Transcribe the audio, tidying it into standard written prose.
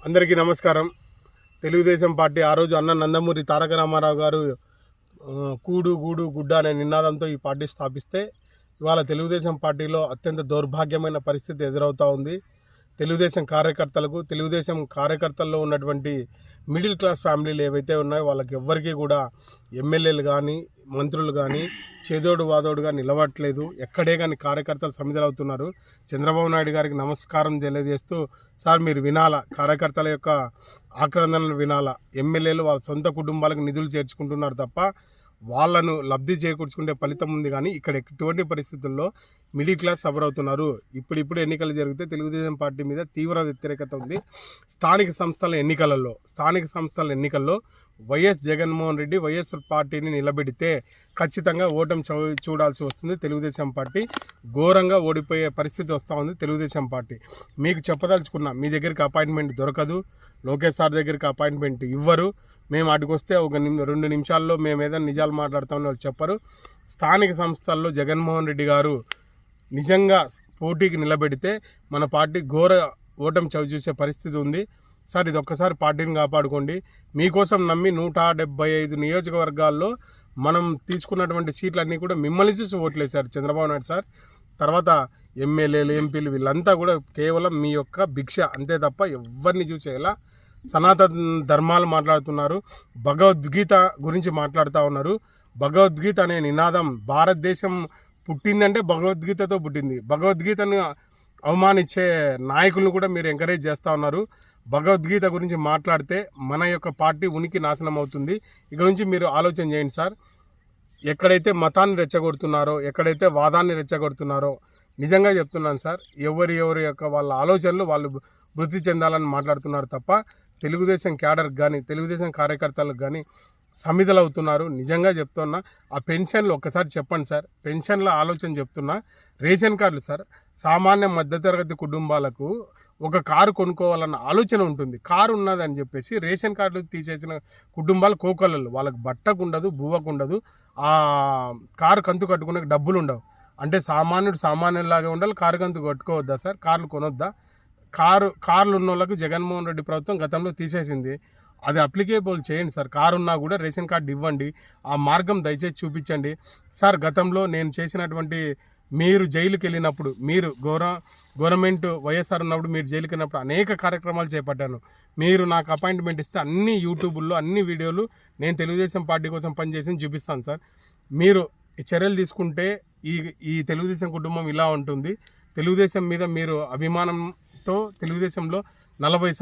అందరికీ నమస్కారం. తెలుగుదేశం పార్టీ ఆ రోజు అన్న నందమూరి తారక రామారావు గారు కూడు గూడు గుడ్డ అనే నినాదంతో ఈ పార్టీ స్థాపిస్తే ఇవాళ తెలుగుదేశం పార్టీలో అత్యంత దౌర్భాగ్యమైన పరిస్థితి ఎదురవుతూ ఉంది. తెలుగుదేశం కార్యకర్తల్లో ఉన్నటువంటి మిడిల్ క్లాస్ ఫ్యామిలీలు ఏవైతే ఉన్నాయో వాళ్ళకి ఎవ్వరికీ కూడా ఎమ్మెల్యేలు కానీ మంత్రులు కానీ చేదోడు వాదోడుగా నిలవట్లేదు. ఎక్కడే కానీ కార్యకర్తలు సమిధలవుతున్నారు. చంద్రబాబు నాయుడు గారికి నమస్కారం తెలియజేస్తూ, సార్ మీరు వినాలా, కార్యకర్తల యొక్క ఆక్రందనలు వినాలా. ఎమ్మెల్యేలు వాళ్ళ సొంత కుటుంబాలకు నిధులు చేర్చుకుంటున్నారు తప్ప వాళ్ళను లబ్ధి చేకూర్చుకునే ఫలితం ఉంది. కానీ ఇక్కడ ఎటువంటి పరిస్థితుల్లో మిడిల్ క్లాస్ సఫర్ అవుతున్నారు. ఇప్పుడు ఎన్నికలు జరిగితే తెలుగుదేశం పార్టీ మీద తీవ్ర వ్యతిరేకత ఉంది. స్థానిక సంస్థల ఎన్నికల్లో వైఎస్ జగన్మోహన్ రెడ్డి వైఎస్ఆర్ పార్టీని నిలబెడితే ఖచ్చితంగా ఓటమి చూడాల్సి వస్తుంది. తెలుగుదేశం పార్టీ ఘోరంగా ఓడిపోయే పరిస్థితి వస్తూ ఉంది. తెలుగుదేశం పార్టీ మీకు చెప్పదలుచుకున్నా, మీ దగ్గరికి అపాయింట్మెంట్ దొరకదు, లోకేష్ సార్ దగ్గరికి అపాయింట్మెంట్ ఇవ్వరు. మేము అటుకొస్తే ఒక 2 నిమిషాల్లో మేము ఏదైనా నిజాలు మాట్లాడతామని వాళ్ళు చెప్పరు. స్థానిక సంస్థల్లో జగన్మోహన్ రెడ్డి గారు నిజంగా పోటీకి నిలబెడితే మన పార్టీ ఘోర ఓటమి చవిచూసే పరిస్థితి ఉంది. సార్ ఇది ఒక్కసారి పార్టీని కాపాడుకోండి. మీకోసం నమ్మి 175 నియోజకవర్గాల్లో మనం తీసుకున్నటువంటి సీట్లన్నీ కూడా మిమ్మల్ని చూసి ఓట్లేశారు చంద్రబాబు నాయుడు సార్. తర్వాత ఎమ్మెల్యేలు ఎంపీలు వీళ్ళంతా కూడా కేవలం మీ యొక్క భిక్ష అంతే తప్ప ఎవరిని చూసేలా సనాతన ధర్మాలు మాట్లాడుతున్నారు. భగవద్గీత గురించి మాట్లాడుతూ ఉన్నారు. భగవద్గీత అనే నినాదం భారతదేశం పుట్టిందంటే భగవద్గీతతో పుట్టింది. భగవద్గీతను అవమానించే నాయకులను కూడా మీరు ఎంకరేజ్ చేస్తూ ఉన్నారు. భగవద్గీత గురించి మాట్లాడితే మన యొక్క పార్టీ ఉనికి నాశనం అవుతుంది. ఇక నుంచి మీరు ఆలోచన చేయండి సార్. ఎక్కడైతే మతాన్ని రెచ్చగొడుతున్నారో, ఎక్కడైతే వాదాన్ని రెచ్చగొడుతున్నారో, నిజంగా చెప్తున్నాను సార్, ఎవరి యొక్క వాళ్ళ ఆలోచనలు వాళ్ళు వృద్ధి చెందాలని మాట్లాడుతున్నారు తప్ప తెలుగుదేశం క్యాడర్కి కానీ తెలుగుదేశం కార్యకర్తలకు కానీ సమిధలు అవుతున్నారు. నిజంగా చెప్తున్నా, ఆ పెన్షన్లు ఒక్కసారి చెప్పండి సార్. పెన్షన్ల ఆలోచన చెప్తున్నా. రేషన్ కార్డులు సార్, సామాన్య మధ్యతరగతి కుటుంబాలకు ఒక కారు కొనుక్కోవాలన్న ఆలోచన ఉంటుంది. కారు ఉన్నదని చెప్పేసి రేషన్ కార్డులు తీసేసిన కుటుంబాలు కోకొల్లలు. వాళ్ళకి బట్టకు ఉండదు, బువ్వకు ఉండదు, ఆ కారు కంతు కట్టుకునే డబ్బులు ఉండవు. అంటే సామాన్యులాగా ఉండాలి. కారు కంతు కట్టుకోవద్దా సార్? కార్లు కొనొద్దా? కార్లు ఉన్న వాళ్ళకు జగన్మోహన్ రెడ్డి ప్రభుత్వం గతంలో తీసేసింది. అది అప్లికేబుల్ చేయండి సార్. కారు ఉన్నా కూడా రేషన్ కార్డు ఇవ్వండి. ఆ మార్గం దయచేసి చూపించండి సార్. గతంలో నేను చేసినటువంటి, మీరు జైలుకి వెళ్ళినప్పుడు, మీరు గవర్నమెంట్ వైఎస్ఆర్ ఉన్నప్పుడు మీరు జైలుకి వెళ్ళినప్పుడు అనేక కార్యక్రమాలు చేపట్టాను. మీరు నాకు అపాయింట్మెంట్ ఇస్తే అన్ని యూట్యూబ్లో అన్ని వీడియోలు నేను తెలుగుదేశం పార్టీ కోసం పనిచేసి చూపిస్తాను సార్. మీరు చర్యలు తీసుకుంటే ఈ తెలుగుదేశం కుటుంబం ఇలా ఉంటుంది. తెలుగుదేశం మీద మీరు అభిమానంతో తెలుగుదేశంలో 40